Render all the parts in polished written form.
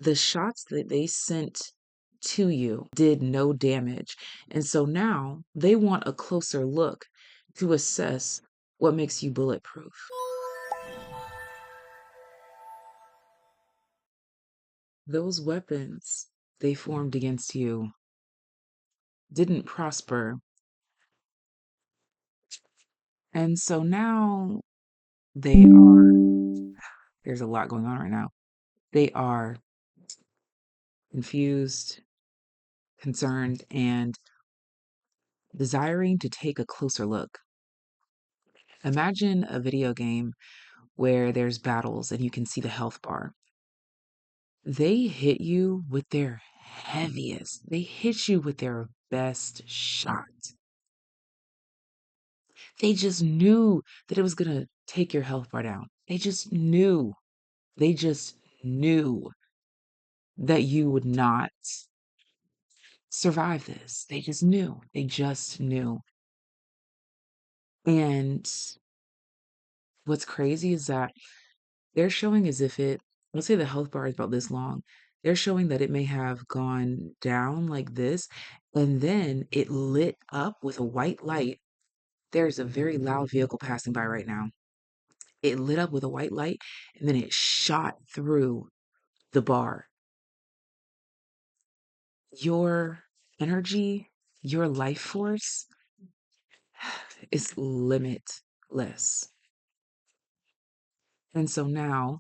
The shots that they sent to you did no damage. And so now they want a closer look to assess what makes you bulletproof. Those weapons they formed against you didn't prosper. And so now they are, there's a lot going on right now. They are confused, concerned, and desiring to take a closer look. Imagine a video game where there's battles and you can see the health bar. They hit you with their heaviest, they hit you with their best shot. They just knew that it was going to take your health bar down. They just knew. They just knew that you would not survive this. They just knew. They just knew. And what's crazy is that they're showing as if let's say the health bar is about this long. They're showing that it may have gone down like this, and then it lit up with a white light. There's a very loud vehicle passing by right now. It lit up with a white light, and then it shot through the bar. Your energy, your life force is limitless. And so now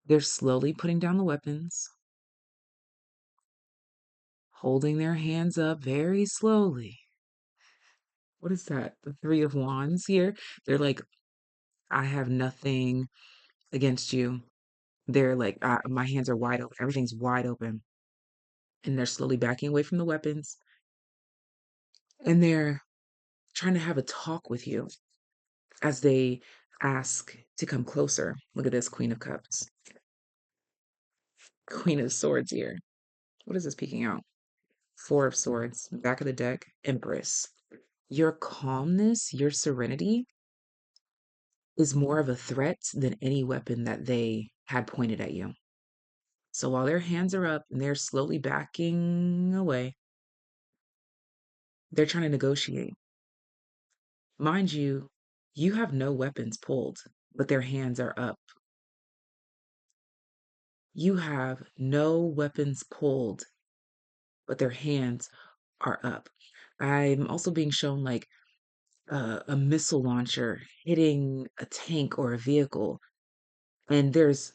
they're slowly putting down the weapons, holding their hands up very slowly. What is that? The Three of Wands here? They're like, I have nothing against you. They're like, my hands are wide open. Everything's wide open. And they're slowly backing away from the weapons. And they're trying to have a talk with you as they ask to come closer. Look at this Queen of Cups. Queen of Swords here. What is this peeking out? Four of Swords. Back of the deck, Empress. Your calmness, your serenity is more of a threat than any weapon that they had pointed at you. So while their hands are up and they're slowly backing away, they're trying to negotiate. Mind you, you have no weapons pulled, but their hands are up. You have no weapons pulled, but their hands are up. I'm also being shown like a missile launcher hitting a tank or a vehicle, and there's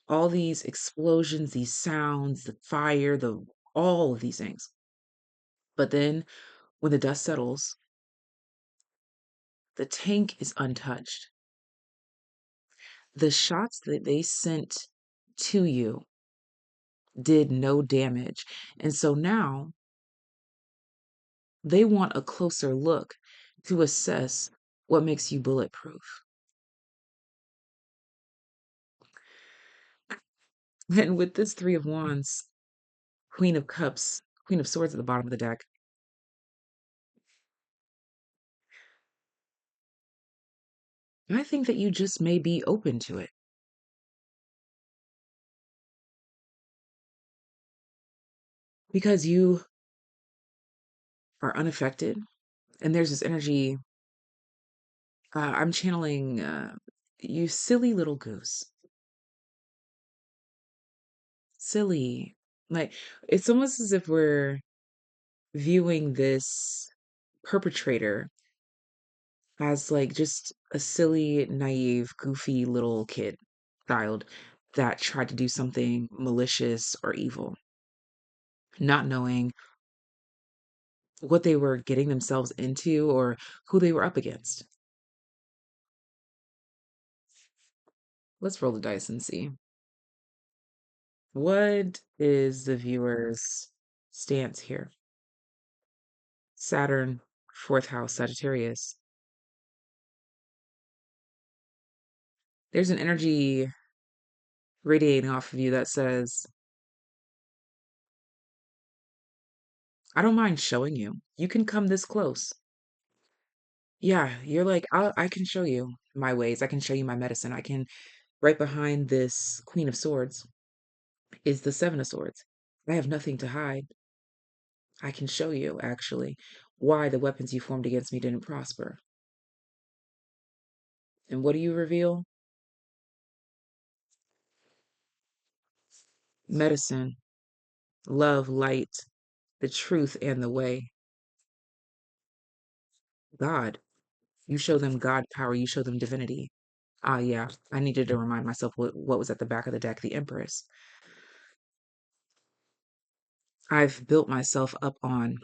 all these explosions, these sounds, the fire, the all of these things. But then when the dust settles, the tank is untouched. The shots that they sent to you did no damage. And so now they want a closer look to assess what makes you bulletproof. And with this Three of Wands, Queen of Cups, Queen of Swords at the bottom of the deck, I think that you just may be open to it because you are unaffected. And there's this energy, I'm channeling you silly little goose. Silly. Like, it's almost as if we're viewing this perpetrator as like just a silly, naive, goofy little child that tried to do something malicious or evil, not knowing what they were getting themselves into or who they were up against. Let's roll the dice and see. What is the viewer's stance here? Saturn, fourth house, Sagittarius. There's an energy radiating off of you that says, I don't mind showing you. You can come this close. Yeah, you're like, I can show you my ways. I can show you my medicine. I can, right behind this Queen of Swords. is the Seven of Swords. I have nothing to hide. I can show you, actually, why the weapons you formed against me didn't prosper. And what do you reveal? Medicine, love, light, the truth, and the way. God. You show them God power, you show them divinity. Ah, yeah, I needed to remind myself what was at the back of the deck, the Empress. I've built myself up on,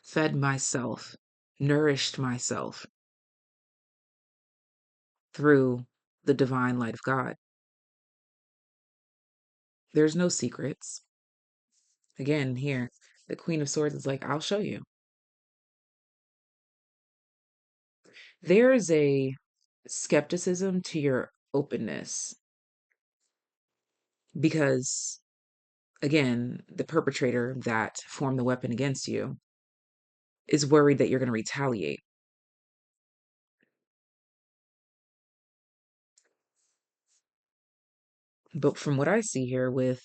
fed myself, nourished myself through the divine light of God. There's no secrets. Again, here, the Queen of Swords is like, I'll show you. There's a skepticism to your openness because, again, the perpetrator that formed the weapon against you is worried that you're going to retaliate. But from what I see here with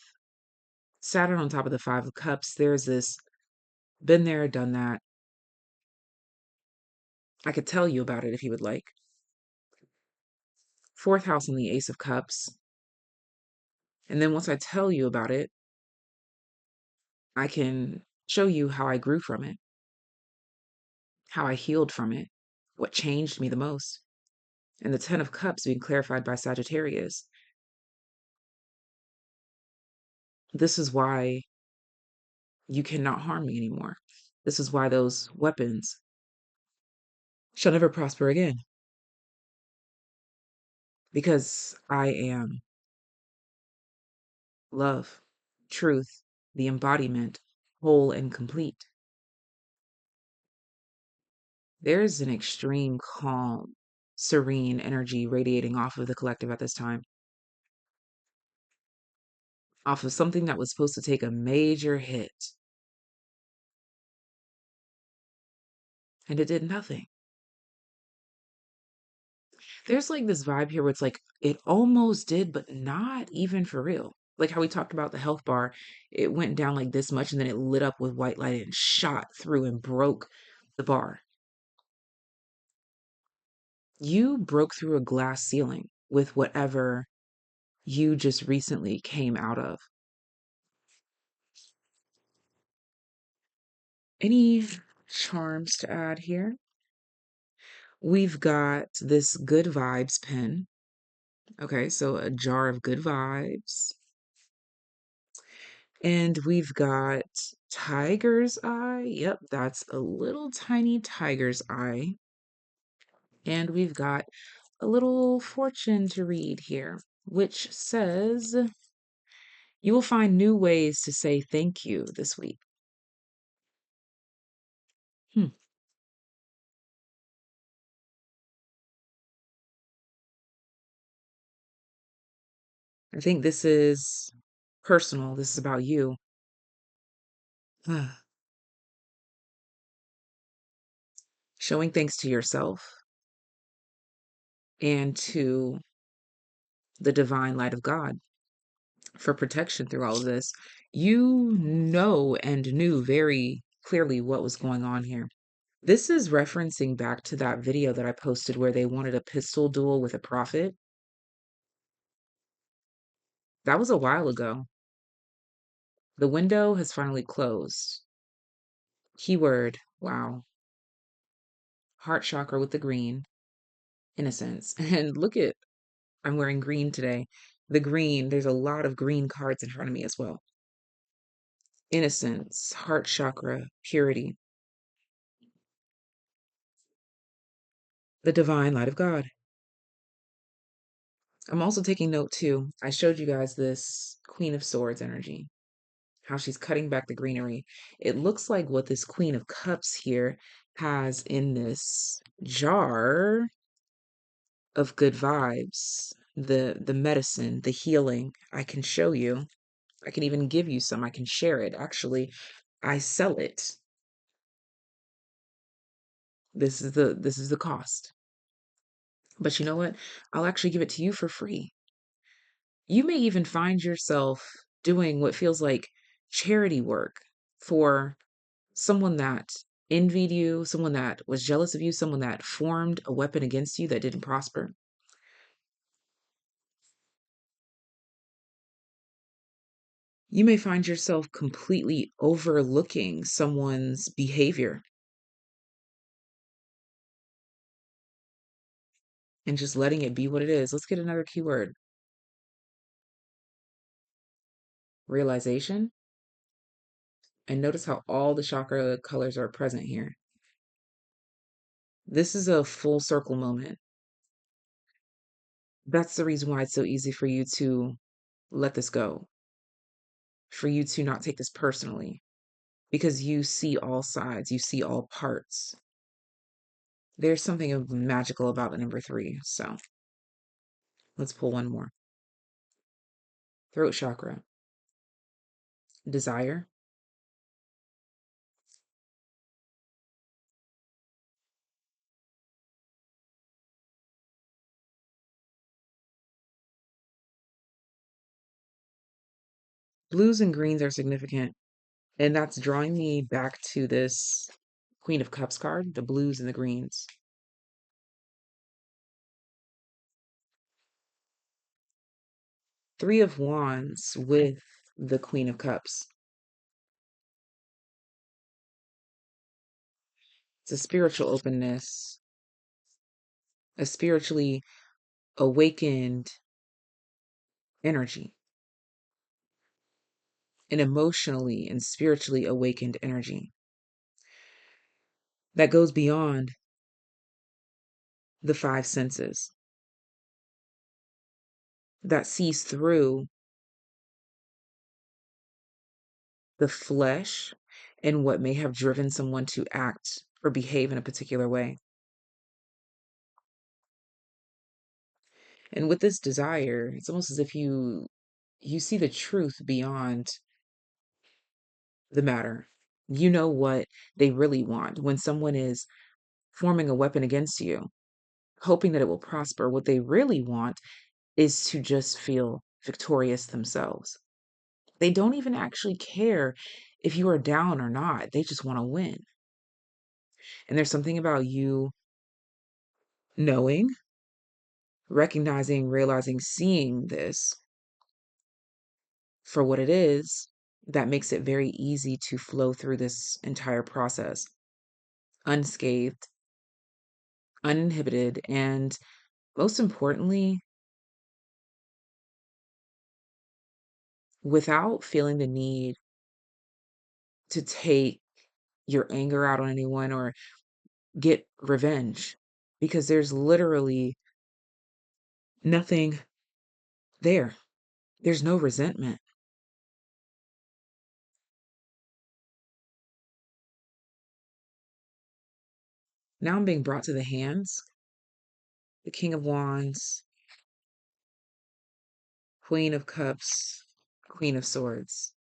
Saturn on top of the Five of Cups, there's this been there, done that. I could tell you about it if you would like. Fourth house in the Ace of Cups. And then once I tell you about it, I can show you how I grew from it, how I healed from it, what changed me the most. And the Ten of Cups being clarified by Sagittarius. This is why you cannot harm me anymore. This is why those weapons shall never prosper again. Because I am love, truth, the embodiment, whole and complete. There's an extreme calm, serene energy radiating off of the collective at this time, off of something that was supposed to take a major hit, and it did nothing. There's like this vibe here where it's like it almost did, but not even for real. Like how we talked about the health bar, it went down like this much and then it lit up with white light and shot through and broke the bar. You broke through a glass ceiling with whatever you just recently came out of. Any charms to add here? We've got this good vibes pen. Okay, so a jar of good vibes. And we've got tiger's eye. Yep, that's a little tiny tiger's eye. And we've got a little fortune to read here, which says you will find new ways to say thank you this week. Hmm. I think this is personal. This is about you. Showing thanks to yourself and to the divine light of God for protection through all of this. You know and knew very clearly what was going on here. This is referencing back to that video that I posted where they wanted a pistol duel with a prophet. That was a while ago. The window has finally closed. Keyword, wow. Heart chakra with the green, innocence. And look at, I'm wearing green today. The green, there's a lot of green cards in front of me as well. Innocence, heart chakra, purity, the divine light of God. I'm also taking note too. I showed you guys this Queen of Swords energy, how she's cutting back the greenery. It looks like what this Queen of Cups here has in this jar of good vibes, the medicine, the healing. I can show you. I can even give you some. I can share it. Actually, I sell it. This is the cost. But you know what? I'll actually give it to you for free. You may even find yourself doing what feels like charity work for someone that envied you, someone that was jealous of you, someone that formed a weapon against you that didn't prosper. You may find yourself completely overlooking someone's behavior and just letting it be what it is. Let's get another keyword: realization. And notice how all the chakra colors are present here. This is a full circle moment. That's the reason why it's so easy for you to let this go, for you to not take this personally, because you see all sides, you see all parts. There's something magical about the number 3. So let's pull one more. Throat chakra, desire. Blues and greens are significant, and that's drawing me back to this Queen of Cups card, the blues and the greens. Three of Wands with the Queen of Cups. It's a spiritual openness, a spiritually awakened energy, an emotionally and spiritually awakened energy that goes beyond the 5 senses, that sees through the flesh and what may have driven someone to act or behave in a particular way. And with this desire, it's almost as if you see the truth beyond the matter. You know what they really want. When someone is forming a weapon against you, hoping that it will prosper, what they really want is to just feel victorious themselves. They don't even actually care if you are down or not. They just want to win. And there's something about you knowing, recognizing, realizing, seeing this for what it is that makes it very easy to flow through this entire process unscathed, uninhibited, and most importantly, without feeling the need to take your anger out on anyone or get revenge, because there's literally nothing there. There's no resentment. Now I'm being brought to the hands, the King of Wands, Queen of Cups, Queen of Swords,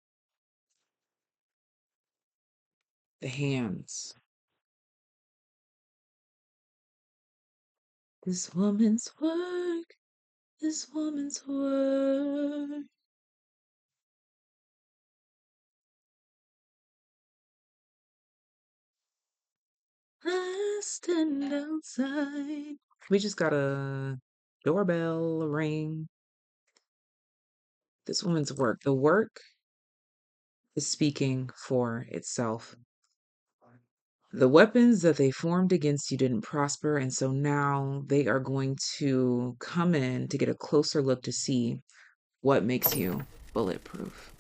the hands. This woman's work, this woman's work. I stand outside. We just got a doorbell ring. This woman's work. The work is speaking for itself. The weapons that they formed against you didn't prosper, and so now they are going to come in to get a closer look to see what makes you bulletproof.